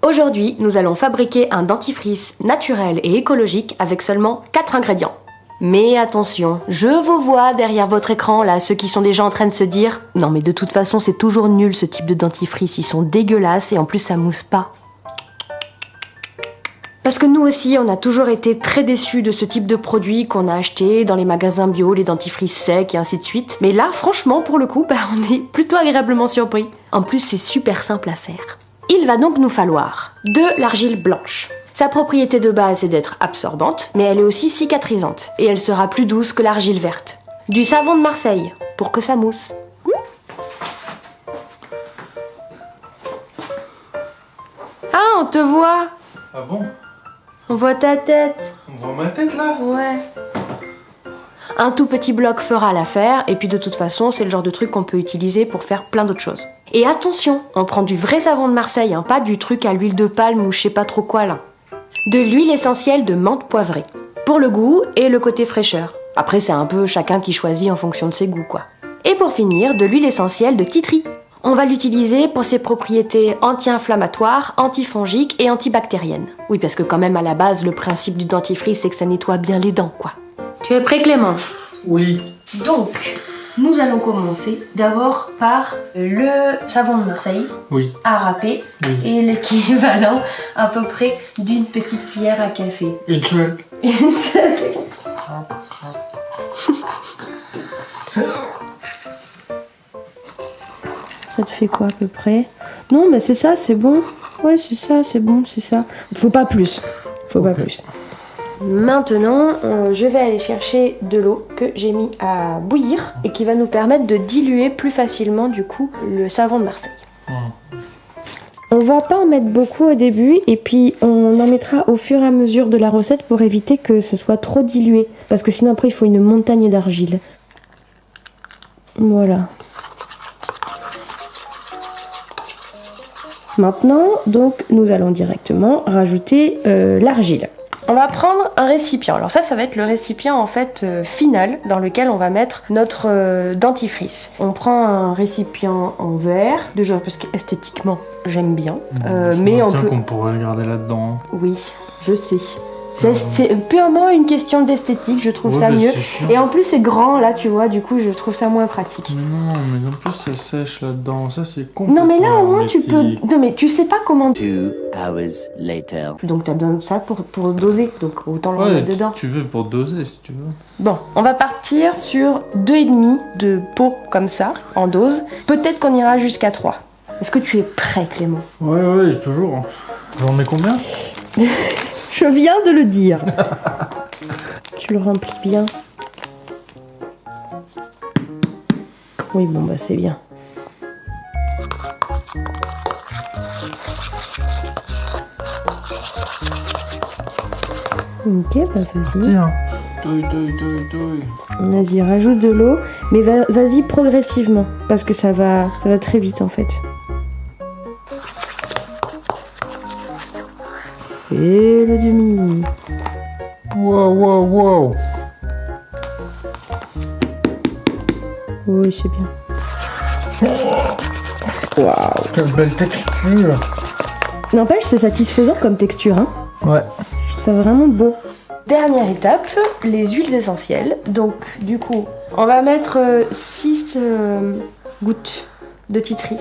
Aujourd'hui, nous allons fabriquer un dentifrice naturel et écologique avec seulement 4 ingrédients. Mais attention, je vous vois derrière votre écran là, ceux qui sont déjà en train de se dire « Non mais de toute façon c'est toujours nul ce type de dentifrice, ils sont dégueulasses et en plus ça mousse pas ». Parce que nous aussi, on a toujours été très déçus de ce type de produit qu'on a acheté dans les magasins bio, les dentifrices secs et ainsi de suite. Mais là, franchement, pour le coup, on est plutôt agréablement surpris. En plus, c'est super simple à faire. Il va donc nous falloir de l'argile blanche. Sa propriété de base est d'être absorbante, mais elle est aussi cicatrisante, et elle sera plus douce que l'argile verte. Du savon de Marseille, pour que ça mousse. Ah, on te voit! Ah bon? On voit ta tête. On voit ma tête là? Ouais. Un tout petit bloc fera l'affaire, et puis de toute façon, c'est le genre de truc qu'on peut utiliser pour faire plein d'autres choses. Et attention, on prend du vrai savon de Marseille, pas du truc à l'huile de palme ou je sais pas trop quoi là. De l'huile essentielle de menthe poivrée. Pour le goût et le côté fraîcheur. Après, c'est un peu chacun qui choisit en fonction de ses goûts quoi. Et pour finir, de l'huile essentielle de titri. On va l'utiliser pour ses propriétés anti-inflammatoires, antifongiques et antibactériennes. Oui, parce que quand même à la base, le principe du dentifrice, c'est que ça nettoie bien les dents, quoi. Tu es prêt, Clément? Oui. Donc, nous allons commencer d'abord par le savon de Marseille, Oui. à râper, Oui. et l'équivalent à peu près d'une petite cuillère à café. Une seule. Une seule. Ça te fait quoi à peu près? Non, mais c'est ça, c'est bon. Ouais, c'est ça, c'est bon, c'est ça. Faut pas plus. Faut pas plus. Maintenant, je vais aller chercher de l'eau que j'ai mis à bouillir et qui va nous permettre de diluer plus facilement du coup le savon de Marseille. On va pas en mettre beaucoup au début et puis on en mettra au fur et à mesure de la recette pour éviter que ce soit trop dilué. Parce que sinon après il faut une montagne d'argile. Voilà. Maintenant, donc, nous allons directement rajouter l'argile. On va prendre un récipient. Alors ça va être le récipient en fait final dans lequel on va mettre notre dentifrice. On prend un récipient en verre, déjà parce qu'esthétiquement j'aime bien, mais on peut. Qu'on pourrait le garder là-dedans. Oui, je sais. C'est purement une question d'esthétique, je trouve ça mieux. Et en plus c'est grand là, tu vois, du coup je trouve ça moins pratique. Non, mais en plus ça sèche là-dedans, ça c'est complètement. Non mais là au moins tu peux... Non mais tu sais pas comment... 2 hours later. Donc t'as besoin de ça pour doser, donc autant le mettre dedans. Tu veux pour doser si tu veux. Bon, on va partir sur 2,5 de pot comme ça, en dose. Peut-être qu'on ira jusqu'à 3. Est-ce que tu es prêt Clément? Ouais, j'ai toujours. J'en mets combien? Je viens de le dire. Tu le remplis bien. Oui, bon, bah c'est bien. Ok, bah vas-y. Tiens. Vas-y, rajoute de l'eau. Mais vas-y progressivement. Parce que ça va très vite en fait. Et le demi. Wow. Oui, c'est bien. Waouh. Quelle belle texture. N'empêche, c'est satisfaisant comme texture, hein. Ouais. Je trouve ça vraiment beau. Dernière étape, les huiles essentielles. Donc, du coup, on va mettre 6 gouttes de titri.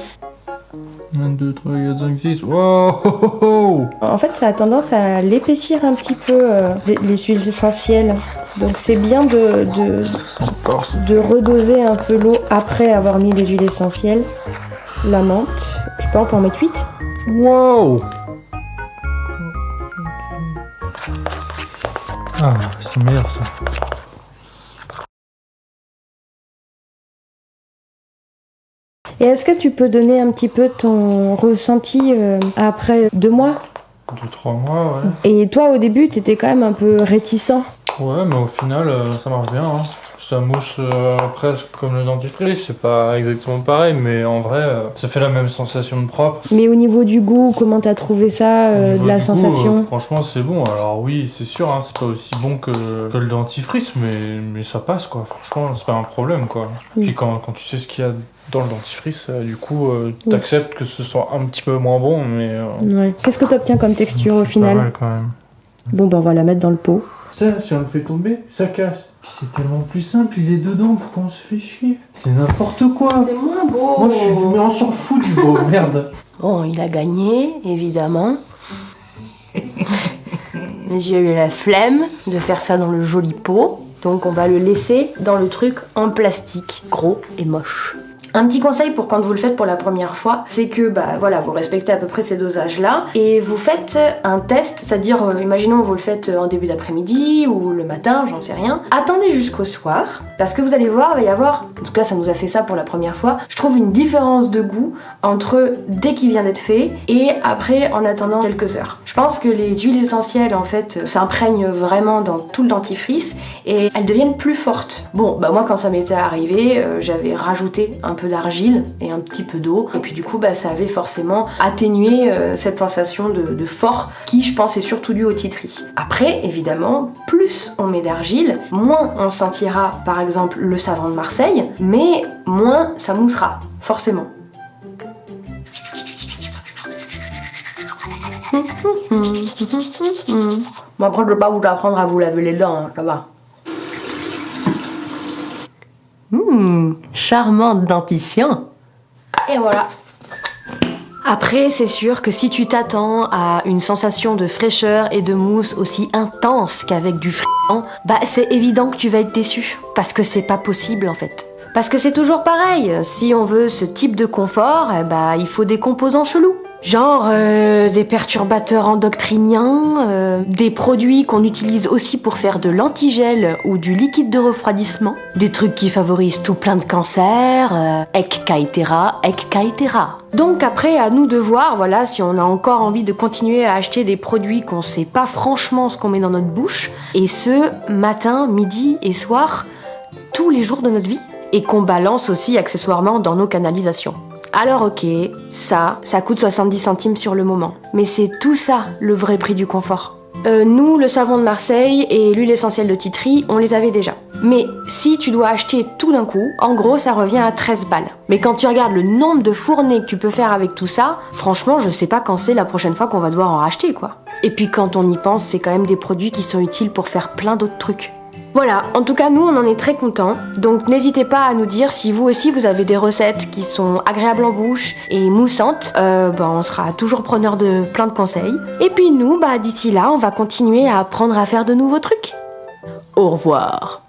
1, 2, 3, 4, 5, 6. Wow. En fait, ça a tendance à l'épaissir un petit peu, les huiles essentielles. Donc, c'est bien de redoser un peu l'eau après avoir mis les huiles essentielles. La menthe, je peux en mettre 8. Wow. Ah, c'est meilleur ça. Et est-ce que tu peux donner un petit peu ton ressenti après 2 mois? 2-3 mois, ouais. Et toi, au début, t'étais quand même un peu réticent. Ouais, mais au final, ça marche bien. Hein. Ça mousse presque comme le dentifrice. C'est pas exactement pareil, mais en vrai, ça fait la même sensation de propre. Mais au niveau du goût, comment t'as trouvé ça, de la sensation? Franchement, c'est bon. Alors oui, c'est sûr, hein, c'est pas aussi bon que le dentifrice, mais ça passe, quoi. Franchement, c'est pas un problème, quoi. Oui. Puis quand tu sais ce qu'il y a dans le dentifrice, du coup, t'acceptes que ce soit un petit peu moins bon, mais... Ouais. Qu'est-ce que t'obtiens comme texture au c'est final? pas mal quand même. Bon, bah on va la mettre dans le pot. Ça, si on le fait tomber, ça casse. Puis c'est tellement plus simple, il est dedans, pourquoi on se fait chier? C'est n'importe quoi. C'est moins beau. Moi, mais on s'en fout du beau, merde. Bon, il a gagné, évidemment. Mais j'ai eu la flemme de faire ça dans le joli pot. Donc on va le laisser dans le truc en plastique, gros et moche. Un petit conseil pour quand vous le faites pour la première fois, c'est que voilà, vous respectez à peu près ces dosages-là et vous faites un test, c'est-à-dire, imaginons vous le faites en début d'après-midi ou le matin, j'en sais rien. Attendez jusqu'au soir, parce que vous allez voir, il va y avoir, en tout cas ça nous a fait ça pour la première fois, je trouve une différence de goût entre dès qu'il vient d'être fait et après en attendant quelques heures. Je pense que les huiles essentielles en fait s'imprègnent vraiment dans tout le dentifrice et elles deviennent plus fortes. Bon, moi quand ça m'était arrivé, j'avais rajouté un peu d'argile et un petit peu d'eau et puis du coup ça avait forcément atténué cette sensation de fort qui je pense est surtout due au titri. Après évidemment plus on met d'argile, moins on sentira par exemple le savon de Marseille, mais moins ça moussera forcément. Bon après je vais pas vous apprendre à vous laver les dents, hein, ça va. Charmante dentition. Et voilà. Après, c'est sûr que si tu t'attends à une sensation de fraîcheur et de mousse aussi intense qu'avec du friand, c'est évident que tu vas être déçu. Parce que c'est pas possible en fait. Parce que c'est toujours pareil, si on veut ce type de confort, il faut des composants chelous. Genre des perturbateurs endocriniens, des produits qu'on utilise aussi pour faire de l'antigel ou du liquide de refroidissement, des trucs qui favorisent tout plein de cancers, etc. Donc après, à nous de voir, voilà, si on a encore envie de continuer à acheter des produits qu'on sait pas franchement ce qu'on met dans notre bouche, et ce, matin, midi et soir, tous les jours de notre vie, et qu'on balance aussi accessoirement dans nos canalisations. Alors ok, ça coûte 70 centimes sur le moment. Mais c'est tout ça, le vrai prix du confort. Nous, le savon de Marseille et l'huile essentielle de titri, on les avait déjà. Mais si tu dois acheter tout d'un coup, en gros, ça revient à 13 balles. Mais quand tu regardes le nombre de fournées que tu peux faire avec tout ça, franchement, je sais pas quand c'est la prochaine fois qu'on va devoir en racheter, quoi. Et puis quand on y pense, c'est quand même des produits qui sont utiles pour faire plein d'autres trucs. Voilà, en tout cas nous on en est très contents, donc n'hésitez pas à nous dire si vous aussi vous avez des recettes qui sont agréables en bouche et moussantes, on sera toujours preneurs de plein de conseils. Et puis nous, d'ici là, on va continuer à apprendre à faire de nouveaux trucs. Au revoir.